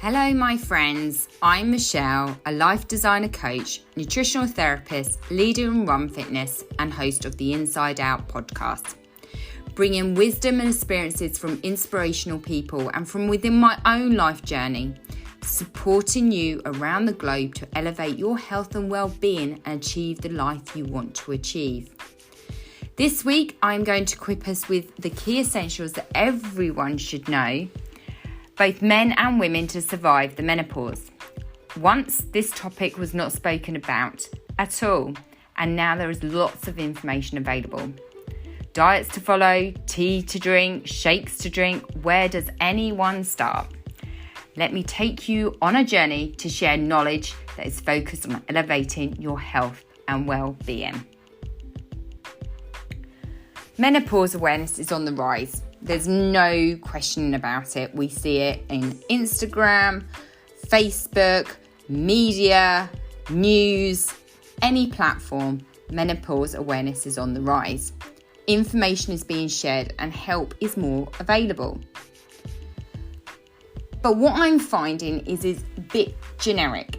Hello, my friends. I'm Michelle, a life designer coach, nutritional therapist, leader in Run Fitness, and host of the Inside Out podcast. Bringing wisdom and experiences from inspirational people and from within my own life journey, supporting you around the globe to elevate your health and well-being and achieve the life you want to achieve. This week, I'm going to equip us with the key essentials that everyone should know, both men and women, to survive the menopause. Once, this topic was not spoken about at all, and now there is lots of information available. Diets to follow, tea to drink, shakes to drink. Where does anyone start? Let me take you on a journey to share knowledge that is focused on elevating your health and well-being. Menopause awareness is on the rise. There's no question about it. We see it in Instagram, Facebook, media, news, any platform. Menopause awareness is on the rise. Information is being shared and help is more available. But what I'm finding is a bit generic,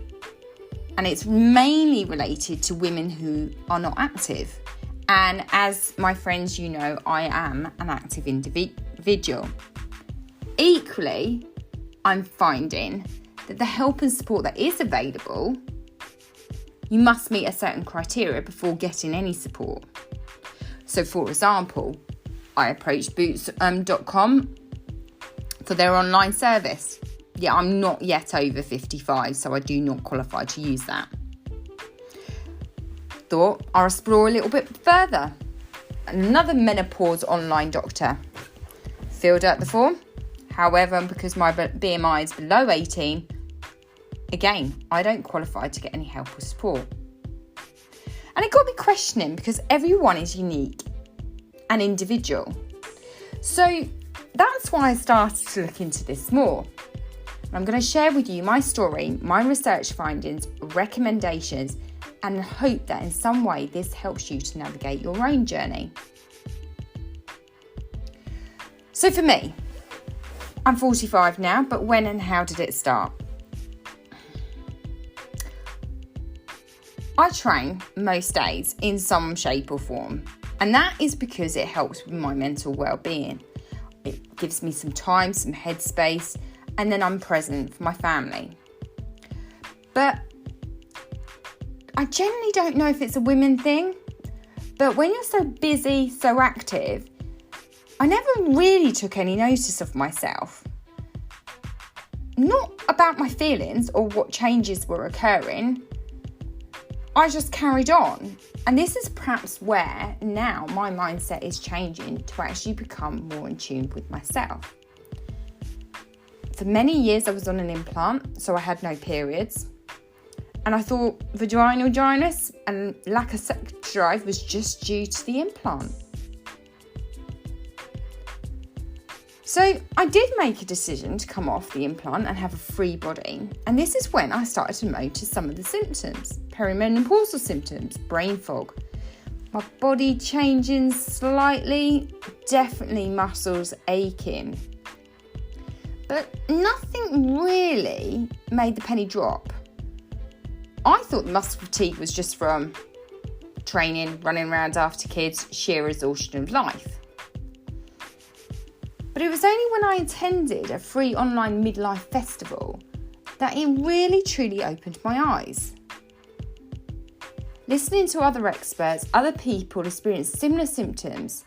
and it's mainly related to women who are not active. And as my friends, you know, I am an active individual. Equally, I'm finding that the help and support that is available, you must meet a certain criteria before getting any support. So, for example, I approached boots.com for their online service. Yeah, I'm not yet over 55, so I do not qualify to use that. Thought I'll explore a little bit further. Another menopause online doctor. Filled out the form. However, because my BMI is below 18, again, I don't qualify to get any help or support. And it got me questioning because everyone is unique and individual. So that's why I started to look into this more. I'm going to share with you my story, my research findings, recommendations, and hope that in some way this helps you to navigate your own journey. So for me, I'm 45 now, but when and how did it start? I train most days in some shape or form, and that is because it helps with my mental well-being. It gives me some time, some headspace, and then I'm present for my family. But I generally don't know if it's a women thing, but when you're so busy, so active, I never really took any notice of myself. Not about my feelings or what changes were occurring. I just carried on. And this is perhaps where now my mindset is changing to actually become more in tune with myself. For many years I was on an implant, so I had no periods. And I thought vaginal dryness and lack of sex drive was just due to the implant. So I did make a decision to come off the implant and have a free body. And this is when I started to notice some of the symptoms. Perimenopausal symptoms, brain fog, my body changing slightly, definitely muscles aching. But nothing really made the penny drop. I thought the muscle fatigue was just from training, running around after kids, sheer exhaustion of life. But it was only when I attended a free online midlife festival that it really truly opened my eyes. Listening to other experts, other people experienced similar symptoms,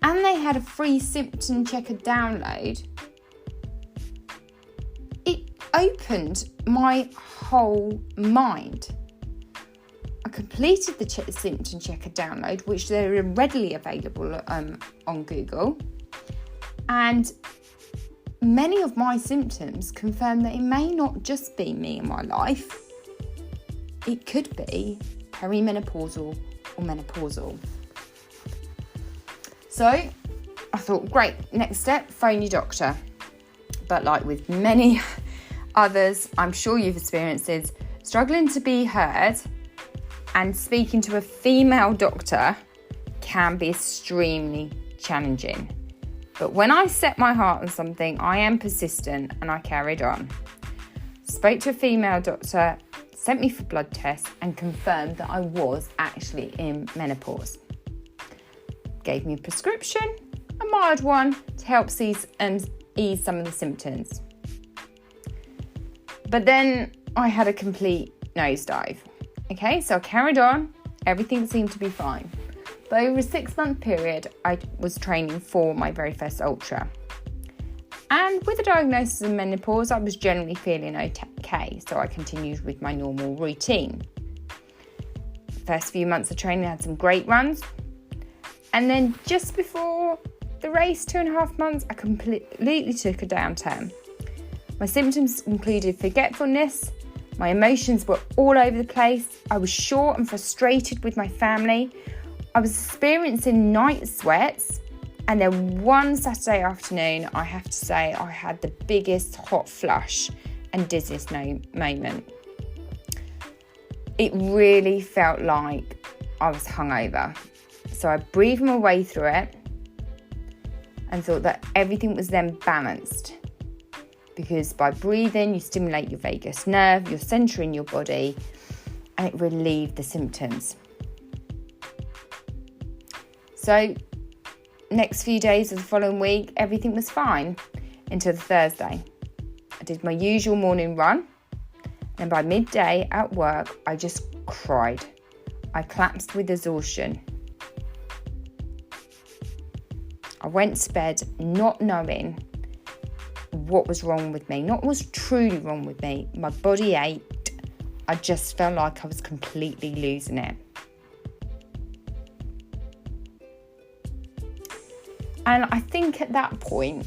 and they had a free symptom checker download, it opened my whole mind. I completed the symptom checker download, which they're readily available on Google, and many of my symptoms confirm that it may not just be me in my life. It could be perimenopausal or menopausal. So I thought, great, next step, phone your doctor. But like with many others, I'm sure you've experienced this, struggling to be heard and speaking to a female doctor can be extremely challenging. But when I set my heart on something, I am persistent and I carried on. spoke to a female doctor, sent me for blood tests and confirmed that I was actually in menopause. Gave me a prescription, a mild one, to help ease some of the symptoms. But then I had a complete nosedive. Okay, so I carried on. Everything seemed to be fine. But over a 6-month period, I was training for my very first ultra. And with the diagnosis of menopause, I was generally feeling okay. So I continued with my normal routine. First few months of training, I had some great runs. And then just before the race, 2.5 months, I completely took a downturn. My symptoms included forgetfulness. My emotions were all over the place. I was short and frustrated with my family. I was experiencing night sweats. And then one Saturday afternoon, I have to say, I had the biggest hot flush and dizziness moment. It really felt like I was hungover. So I breathed my way through it and thought that everything was then balanced. Because by breathing, you stimulate your vagus nerve, your centre in your body, and it relieved the symptoms. So, next few days of the following week, everything was fine until the Thursday. I did my usual morning run, and by midday at work, I just cried. I collapsed with exhaustion. I went to bed not knowing what was wrong with me, not what was truly wrong with me. My body ached. I just felt like I was completely losing it. And I think at that point,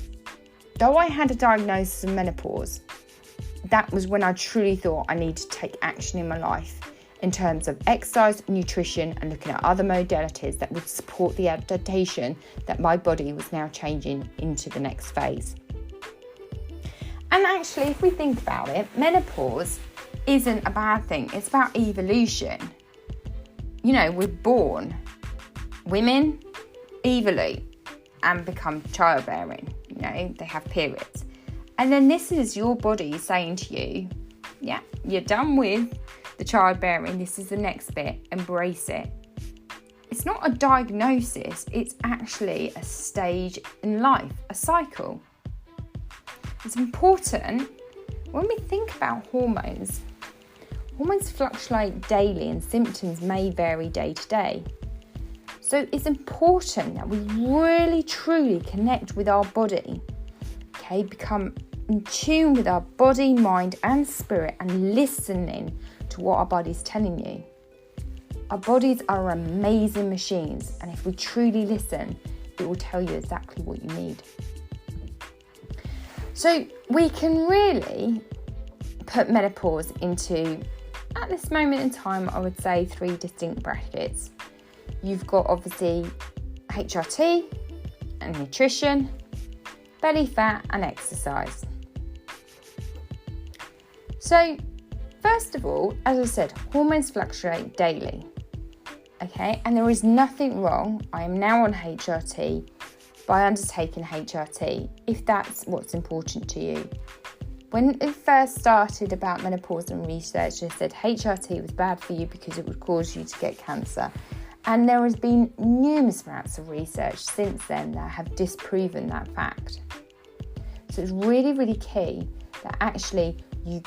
though I had a diagnosis of menopause, that was when I truly thought I needed to take action in my life in terms of exercise, nutrition, and looking at other modalities that would support the adaptation that my body was now changing into the next phase. And actually, if we think about it, menopause isn't a bad thing. It's about evolution. You know, we're born, women evolute and become childbearing. You know, they have periods. And then this is your body saying to you, yeah, you're done with the childbearing. This is the next bit. Embrace it. It's not a diagnosis. It's actually a stage in life, a cycle. It's important when we think about hormones. Hormones fluctuate daily and symptoms may vary day to day. So it's important that we really truly connect with our body. Okay, become in tune with our body, mind and spirit and listening to what our body's telling you. Our bodies are amazing machines, and if we truly listen, it will tell you exactly what you need. So we can really put menopause into, at this moment in time, I would say 3 distinct brackets. You've got obviously HRT and nutrition, belly fat and exercise. So first of all, as I said, hormones fluctuate daily. Okay, and there is nothing wrong. I am now on HRT by undertaking HRT if that's what's important to you. When it first started about menopause and research, they said HRT was bad for you because it would cause you to get cancer. And there has been numerous amounts of research since then that have disproven that fact. So it's really, really key that actually you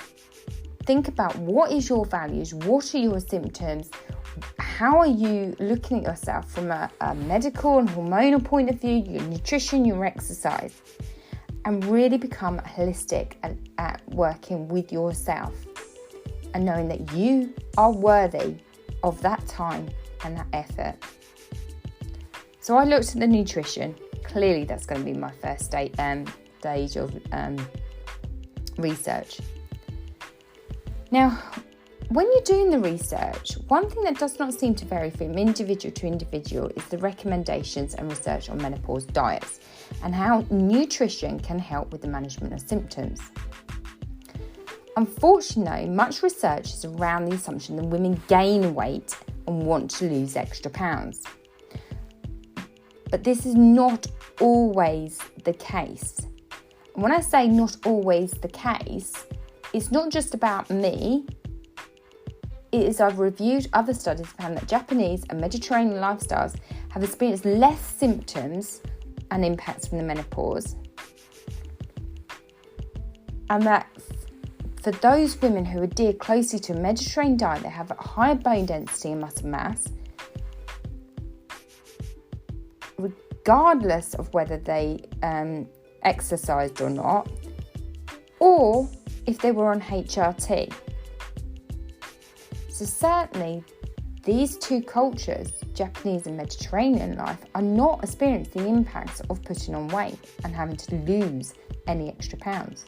think about what is your values, what are your symptoms, how are you looking at yourself from a medical and hormonal point of view, your nutrition, your exercise, and really become holistic at working with yourself and knowing that you are worthy of that time and that effort. So I looked at the nutrition. Clearly that's going to be my first stage of research. Now, when you're doing the research, one thing that does not seem to vary from individual to individual is the recommendations and research on menopause diets and how nutrition can help with the management of symptoms. Unfortunately, much research is around the assumption that women gain weight and want to lose extra pounds. But this is not always the case. And when I say not always the case, it's not just about me. I've reviewed other studies found that Japanese and Mediterranean lifestyles have experienced less symptoms and impacts from the menopause. And that for those women who adhere closely to a Mediterranean diet, they have a higher bone density and muscle mass, regardless of whether they exercised or not, or if they were on HRT. So certainly these two cultures, Japanese and Mediterranean life, are not experiencing the impacts of putting on weight and having to lose any extra pounds.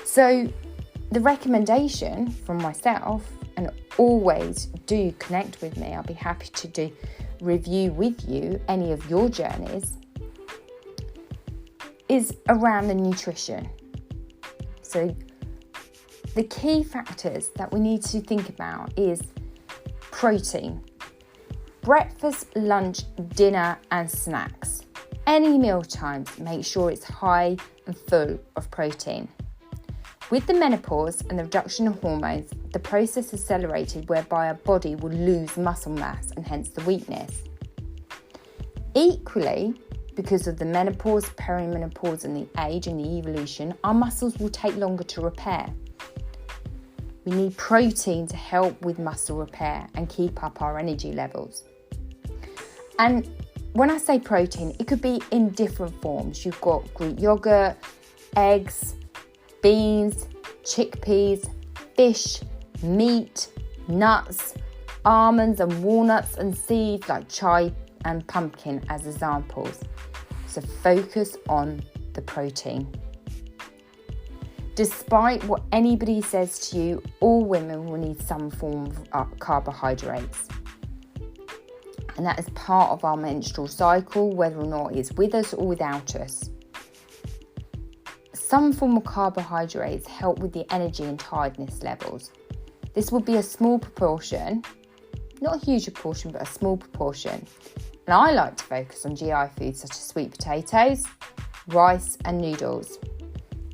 So the recommendation from myself, and always do connect with me, I'll be happy to do review with you any of your journeys, is around the nutrition. So the key factors that we need to think about is protein. Breakfast, lunch, dinner and snacks. Any meal times, make sure it's high and full of protein. With the menopause and the reduction of hormones, the process is accelerated whereby our body will lose muscle mass and hence the weakness. Equally, because of the menopause, perimenopause and the age and the evolution, our muscles will take longer to repair. We need protein to help with muscle repair and keep up our energy levels. And when I say protein, it could be in different forms. You've got Greek yogurt, eggs, beans, chickpeas, fish, meat, nuts, almonds and walnuts and seeds like chai and pumpkin as examples. So focus on the protein. Despite what anybody says to you, all women will need some form of carbohydrates. And that is part of our menstrual cycle, whether or not it's with us or without us. Some form of carbohydrates help with the energy and tiredness levels. This will be a small proportion, not a huge proportion, but a small proportion. And I like to focus on GI foods such as sweet potatoes, rice and noodles.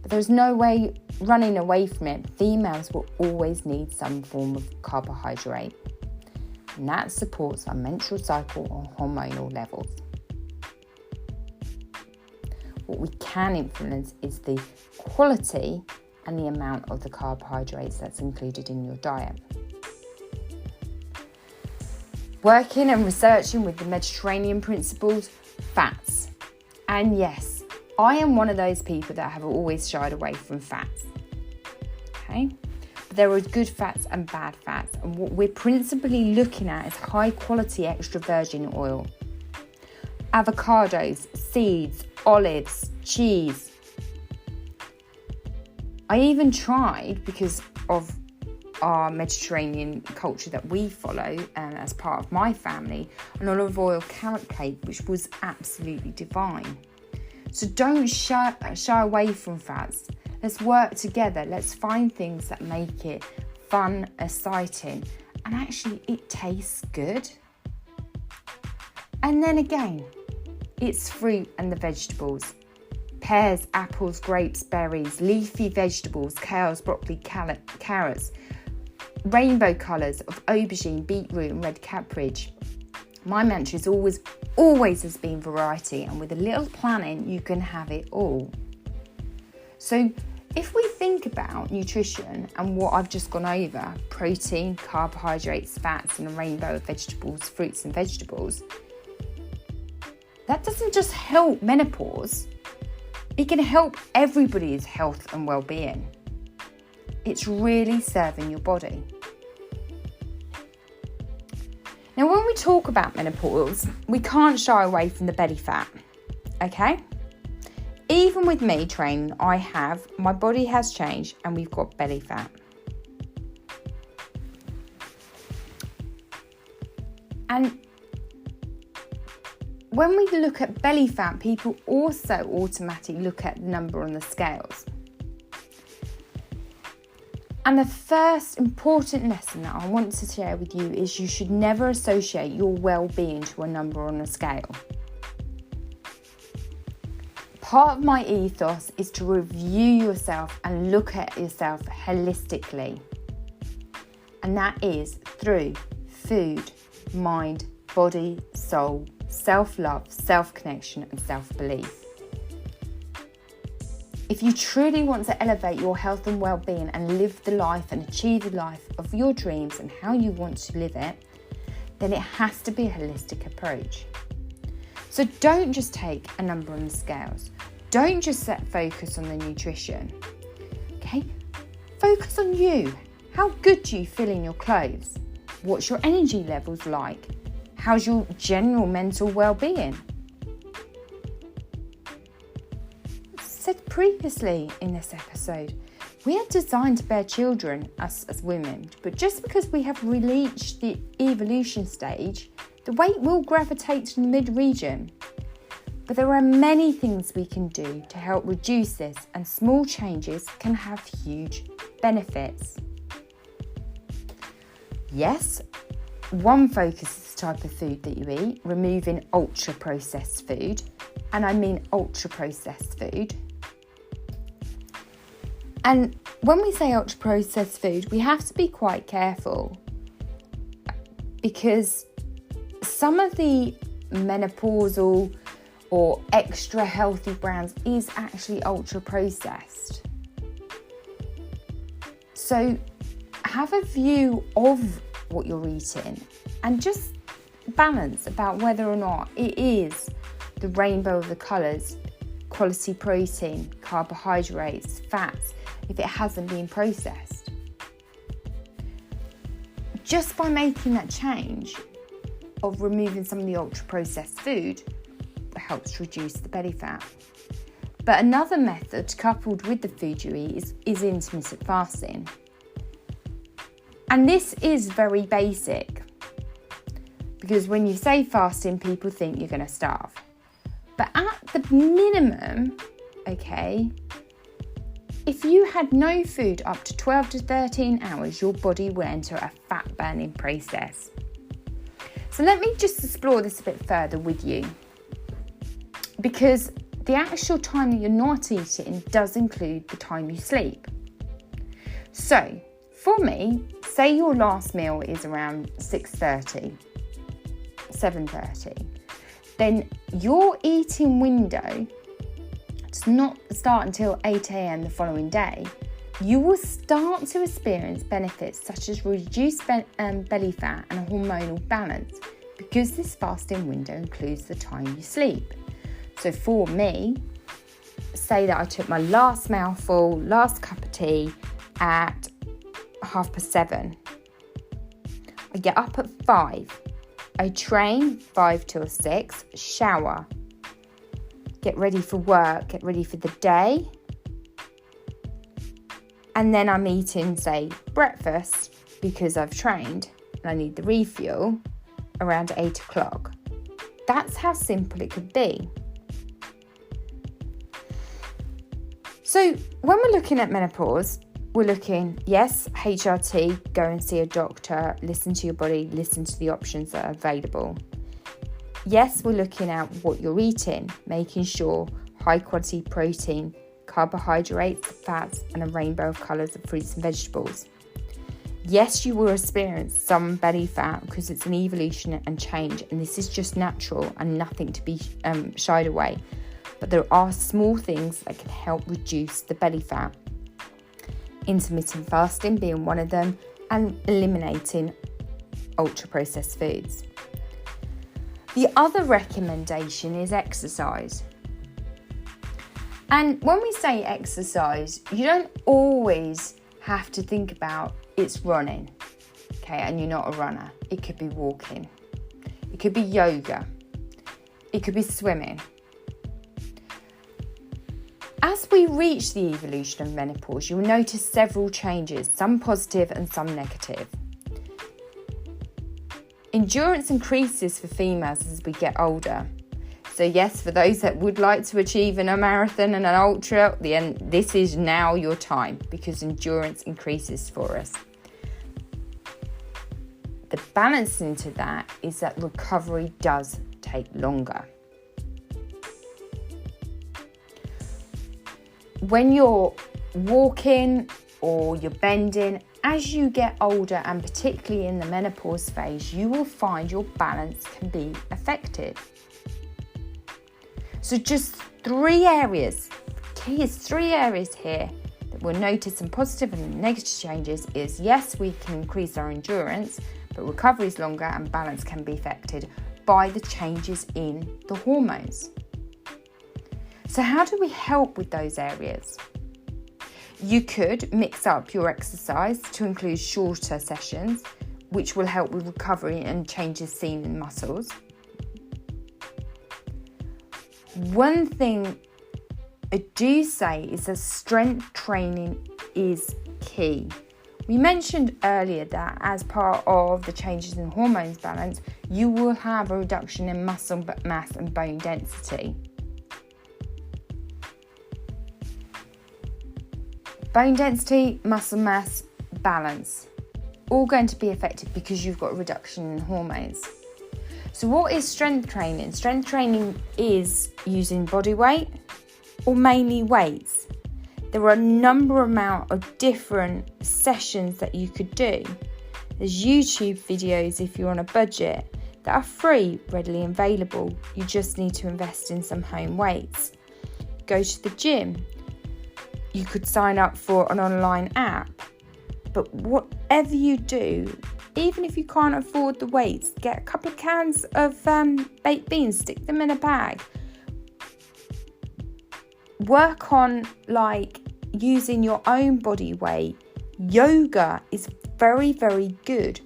But there's no way running away from it. Females will always need some form of carbohydrate. And that supports our menstrual cycle or hormonal levels. What we can influence is the quality and the amount of the carbohydrates that's included in your diet. Working and researching with the Mediterranean principles, fats. And yes, I am one of those people that have always shied away from fats. Okay? But there are good fats and bad fats. And what we're principally looking at is high quality extra virgin oil. Avocados, seeds, olives, cheese. I even tried, because of our Mediterranean culture that we follow as part of my family, an olive oil carrot cake, which was absolutely divine. So don't shy away from fats. Let's work together. Let's find things that make it fun, exciting, and actually it tastes good. And then again, it's fruit and the vegetables. Pears, apples, grapes, berries, leafy vegetables, kales, broccoli, carrots, rainbow colours of aubergine, beetroot and red cabbage. My mantra is always has been variety, and with a little planning you can have it all. So if we think about nutrition and what I've just gone over, protein, carbohydrates, fats and a rainbow of vegetables, fruits and vegetables, that doesn't just help menopause, it can help everybody's health and well-being. It's really serving your body. Now, when we talk about menopause, we can't shy away from the belly fat, okay? Even with me training, my body has changed and we've got belly fat. And when we look at belly fat, people also automatically look at the number on the scales. And the first important lesson that I want to share with you is you should never associate your well-being to a number on a scale. Part of my ethos is to review yourself and look at yourself holistically. And that is through food, mind, body, soul, self-love, self-connection and self-belief. If you truly want to elevate your health and well-being and live the life and achieve the life of your dreams and how you want to live it, then it has to be a holistic approach. So don't just take a number on the scales. Don't just set focus on the nutrition. Okay? Focus on you. How good do you feel in your clothes? What's your energy levels like? How's your general mental well-being? Said previously in this episode, we are designed to bear children, us as women, but just because we have reached the evolution stage, the weight will gravitate to the mid-region. But there are many things we can do to help reduce this, and small changes can have huge benefits. Yes, one focus is the type of food that you eat, removing ultra-processed food, and I mean ultra-processed food. And when we say ultra-processed food, we have to be quite careful because some of the menopausal or extra healthy brands is actually ultra-processed. So have a view of what you're eating and just balance about whether or not it is the rainbow of the colours, quality protein, carbohydrates, fats, if it hasn't been processed. Just by making that change of removing some of the ultra-processed food helps reduce the belly fat. But another method coupled with the food you eat is intermittent fasting. And this is very basic because when you say fasting, people think you're going to starve. But at the minimum, okay, if you had no food up to 12 to 13 hours, your body will enter a fat burning process. So let me just explore this a bit further with you, because the actual time that you're not eating does include the time you sleep. So for me, say your last meal is around 6:30, 7:30, then your eating window does not start until 8 a.m. the following day. You will start to experience benefits such as reduced belly fat and a hormonal balance because this fasting window includes the time you sleep. So for me, say that I took my last mouthful, last cup of tea at 7:30. I get up at 5. I train 5 till 6, shower, get ready for work, get ready for the day. And then I'm eating, say, breakfast because I've trained and I need the refuel around 8 o'clock. That's how simple it could be. So when we're looking at menopause, we're looking, yes, HRT, go and see a doctor, listen to your body, listen to the options that are available. Yes, we're looking at what you're eating, making sure high quality protein, carbohydrates, fats, and a rainbow of colours of fruits and vegetables. Yes, you will experience some belly fat because it's an evolution and change, and this is just natural and nothing to be shied away. But there are small things that can help reduce the belly fat. Intermittent fasting being one of them, and eliminating ultra-processed foods. The other recommendation is exercise. And when we say exercise, you don't always have to think about it's running, okay, and you're not a runner. It could be walking. It could be yoga. It could be swimming. As we reach the evolution of menopause, you will notice several changes, some positive and some negative. Endurance increases for females as we get older. So yes, for those that would like to achieve a marathon and an ultra, this is now your time because endurance increases for us. The balance into that is that recovery does take longer. when you're walking or you're bending, as you get older, and particularly in the menopause phase, you will find your balance can be affected. So just 3 areas, key is 3 areas here that we'll notice some positive and negative changes is, yes, we can increase our endurance, but recovery is longer and balance can be affected by the changes in the hormones. So how do we help with those areas? You could mix up your exercise to include shorter sessions, which will help with recovery and changes seen in muscles. One thing I do say is that strength training is key. We mentioned earlier that as part of the changes in hormones balance, you will have a reduction in muscle mass and bone density. Bone density, muscle mass, balance, all going to be affected because you've got a reduction in hormones. So what is strength training? Strength training is using body weight or mainly weights. There are a number of different sessions that you could do. There's YouTube videos if you're on a budget that are free, readily available. You just need to invest in some home weights. Go to the gym. You could sign up for an online app, but whatever you do, even if you can't afford the weights, get a couple of cans of baked beans, stick them in a bag. Work on using your own body weight. Yoga is very, very good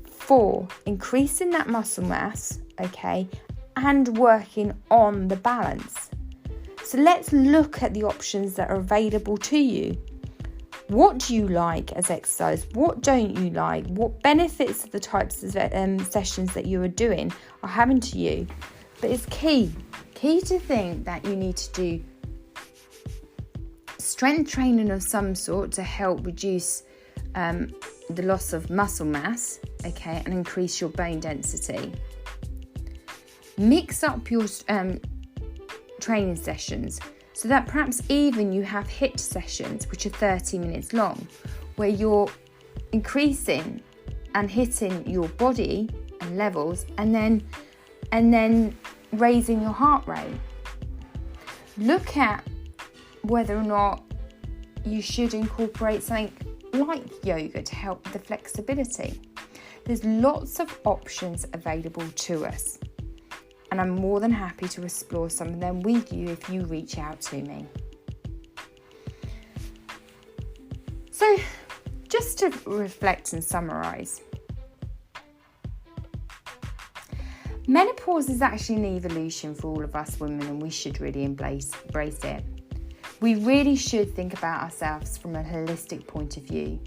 for increasing that muscle mass, okay, and working on the balance. So let's look at the options that are available to you. What do you like as exercise? What don't you like? What benefits of the types of sessions that you are doing are having to you? But it's key to think that you need to do strength training of some sort to help reduce the loss of muscle mass, okay, and increase your bone density. Mix up your training sessions so that perhaps even you have HIIT sessions which are 30 minutes long, where you're increasing and hitting your body and levels and then raising your heart rate. Look at whether or not you should incorporate something like yoga to help with the flexibility. There's lots of options available to us, and I'm more than happy to explore some of them with you if you reach out to me. So, just to reflect and summarise, menopause is actually an evolution for all of us women, and we should really embrace it. We really should think about ourselves from a holistic point of view.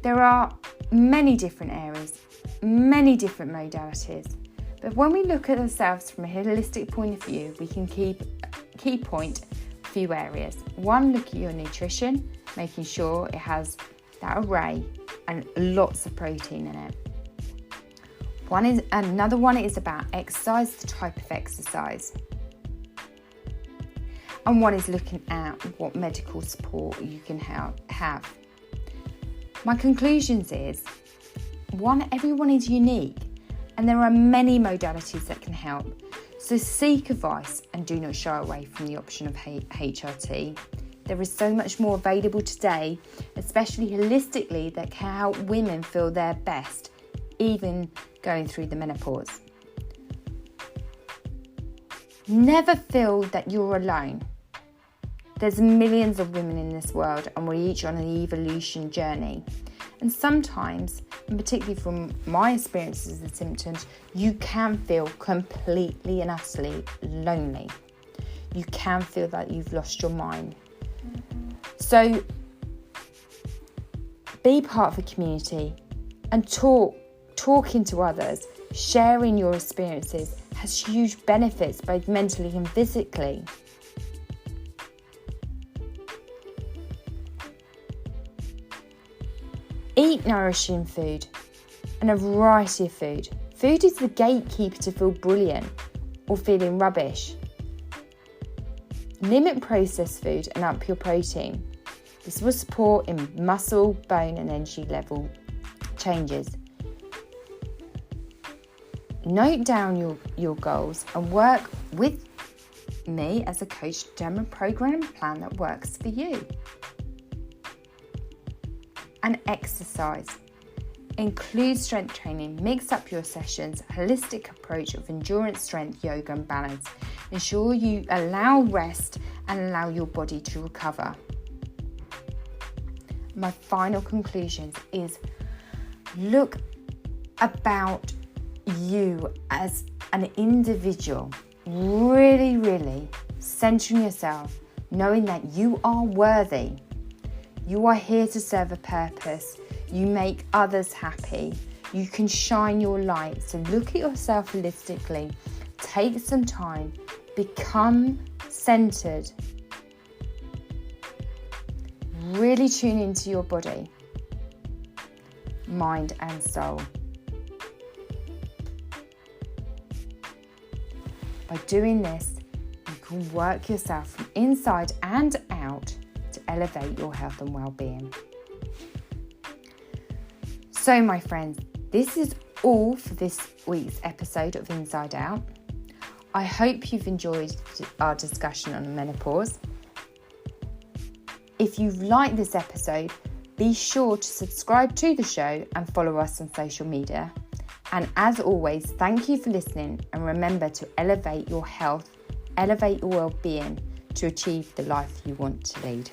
There are many different areas, many different modalities, but when we look at ourselves from a holistic point of view, we can key point a few areas. One, look at your nutrition, making sure it has that array and lots of protein in it. Another one is about exercise, the type of exercise. And one is looking at what medical support you can have. My conclusions is, one, everyone is unique and there are many modalities that can help. So seek advice and do not shy away from the option of HRT. There is so much more available today, especially holistically, that can help women feel their best, even going through the menopause. Never feel that you're alone. There's millions of women in this world and we're each on an evolution journey. And sometimes, and particularly from my experiences and symptoms, you can feel completely and utterly lonely. You can feel that you've lost your mind. So be part of a community and talking to others, sharing your experiences has huge benefits both mentally and physically. Eat nourishing food and a variety of food. Food is the gatekeeper to feel brilliant or feeling rubbish. Limit processed food and up your protein. This will support in muscle, bone and energy level changes. Note down your goals and work with me as a coach to determine a program and plan that works for you. And exercise. Include strength training. Mix up your sessions. Holistic approach of endurance, strength, yoga and balance. Ensure you allow rest and allow your body to recover. My final conclusions is look about you as an individual. Really centering yourself, knowing that you are worthy. You are here to serve a purpose. You make others happy. You can shine your light. So look at yourself holistically. Take some time. Become centered. Really tune into your body, mind and soul. By doing this, you can work yourself from inside and out to elevate your health and well-being. So, my friends, this is all for this week's episode of Inside Out. I hope you've enjoyed our discussion on menopause. If you've liked this episode, be sure to subscribe to the show and follow us on social media. And as always, thank you for listening, and remember to elevate your health, elevate your well-being to achieve the life you want to lead.